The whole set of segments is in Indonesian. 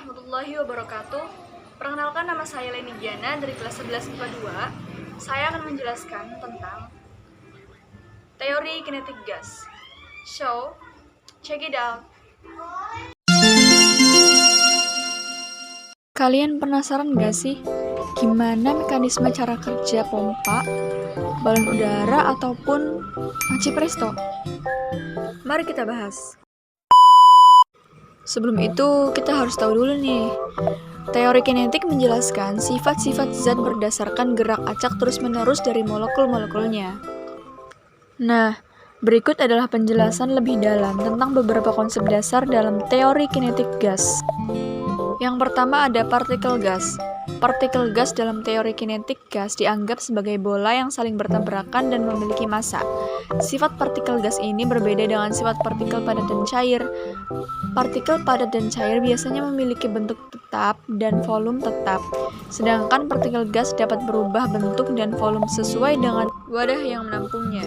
warahmatullahi wabarakatuh. Perkenalkan, nama saya Leni Diana dari kelas 11 IPA 2. Saya akan menjelaskan tentang teori kinetik gas. So, check it out. Kalian penasaran gak sih gimana mekanisme cara kerja pompa, balon udara, ataupun panci presto? Mari kita bahas. Sebelum itu, kita harus tahu dulu nih. Teori kinetik menjelaskan sifat-sifat zat berdasarkan gerak acak terus-menerus dari molekul-molekulnya. Nah, berikut adalah penjelasan lebih dalam tentang beberapa konsep dasar dalam teori kinetik gas. Yang pertama ada partikel gas. Partikel gas dalam teori kinetik gas dianggap sebagai bola yang saling bertabrakan dan memiliki massa. Sifat partikel gas ini berbeda dengan sifat partikel padat dan cair. Partikel padat dan cair biasanya memiliki bentuk tetap dan volume tetap, sedangkan partikel gas dapat berubah bentuk dan volume sesuai dengan wadah yang menampungnya.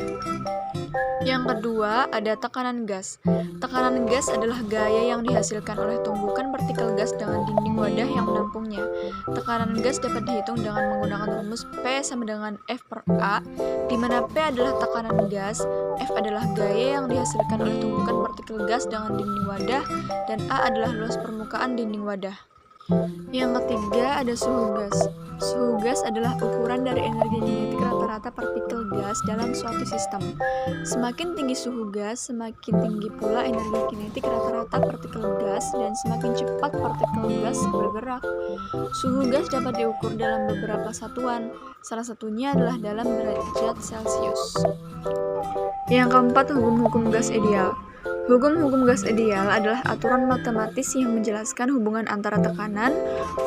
Yang kedua, ada tekanan gas. Tekanan gas adalah gaya yang dihasilkan oleh tumbukan partikel gas dengan dinding wadah yang menampungnya. Tekanan gas dapat dihitung dengan menggunakan rumus P sama dengan F per A, di mana P adalah tekanan gas, F adalah gaya yang dihasilkan oleh tumbukan partikel gas dengan dinding wadah, dan A adalah luas permukaan dinding wadah. Yang ketiga, ada suhu gas. Suhu gas adalah ukuran dari energi kinetik rata-rata partikel gas dalam suatu sistem. Semakin tinggi suhu gas, semakin tinggi pula energi kinetik rata-rata partikel gas, dan semakin cepat partikel gas bergerak. Suhu gas dapat diukur dalam beberapa satuan, salah satunya adalah dalam derajat Celcius. Yang keempat, hukum-hukum gas ideal. Hukum-hukum gas ideal adalah aturan matematis yang menjelaskan hubungan antara tekanan,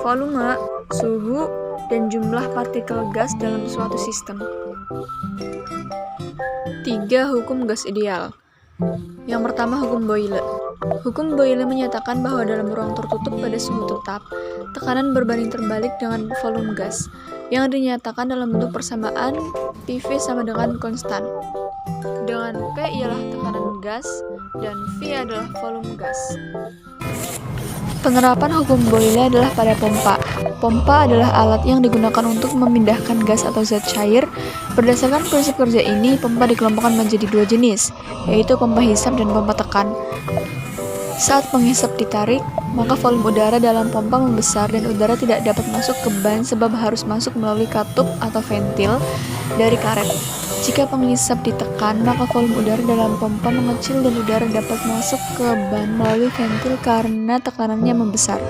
volume, suhu, dan jumlah partikel gas dalam suatu sistem. 3. Hukum gas ideal. Yang pertama, hukum Boyle. Hukum Boyle menyatakan bahwa dalam ruang tertutup pada suhu tetap, tekanan berbanding terbalik dengan volume gas, yang dinyatakan dalam bentuk persamaan PV sama dengan konstan, dengan P ialah tekanan gas dan V adalah volume gas. Penerapan hukum Boyle adalah pada pompa. Pompa adalah alat yang digunakan untuk memindahkan gas atau zat cair. Berdasarkan prinsip kerja ini, pompa dikelompokkan menjadi dua jenis, yaitu pompa hisap dan pompa tekan. Saat penghisap ditarik, maka volume udara dalam pompa membesar dan udara tidak dapat masuk ke ban sebab harus masuk melalui katup atau ventil dari karet. Jika penghisap ditekan, maka volume udara dalam pompa mengecil dan udara dapat masuk ke ban melalui ventil karena tekanannya membesar.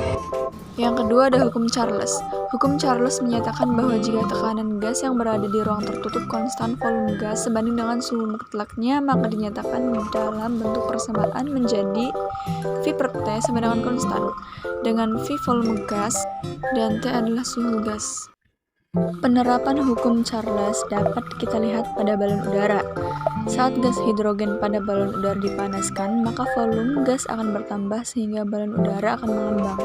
Yang kedua ada hukum Charles. Hukum Charles menyatakan bahwa jika tekanan gas yang berada di ruang tertutup konstan volume gas sebanding dengan suhu mutlaknya, maka dinyatakan dalam bentuk persamaan menjadi V per T sama dengan konstan, dengan V volume gas dan T adalah suhu gas. Penerapan hukum Charles dapat kita lihat pada balon udara. Saat gas hidrogen pada balon udara dipanaskan, maka volume gas akan bertambah sehingga balon udara akan mengembang.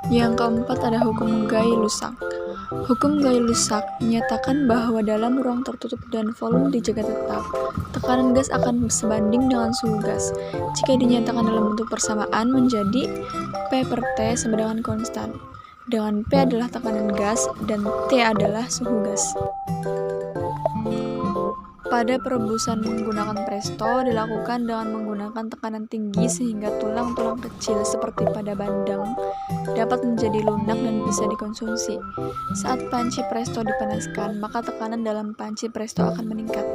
Yang keempat ada hukum Gay-Lussac. Hukum Gay-Lussac menyatakan bahwa dalam ruang tertutup dan volume dijaga tetap, tekanan gas akan sebanding dengan suhu gas. Jika dinyatakan dalam bentuk persamaan menjadi P per T sama dengan konstan, dengan P adalah tekanan gas dan T adalah suhu gas. Pada perebusan menggunakan presto dilakukan dengan menggunakan tekanan tinggi sehingga tulang-tulang kecil seperti pada bandeng dapat menjadi lunak dan bisa dikonsumsi. Saat panci presto dipanaskan, maka tekanan dalam panci presto akan meningkat.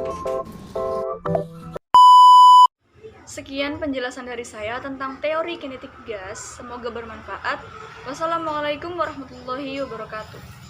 Sekian penjelasan dari saya tentang teori kinetik gas. Semoga bermanfaat. Wassalamualaikum warahmatullahi wabarakatuh.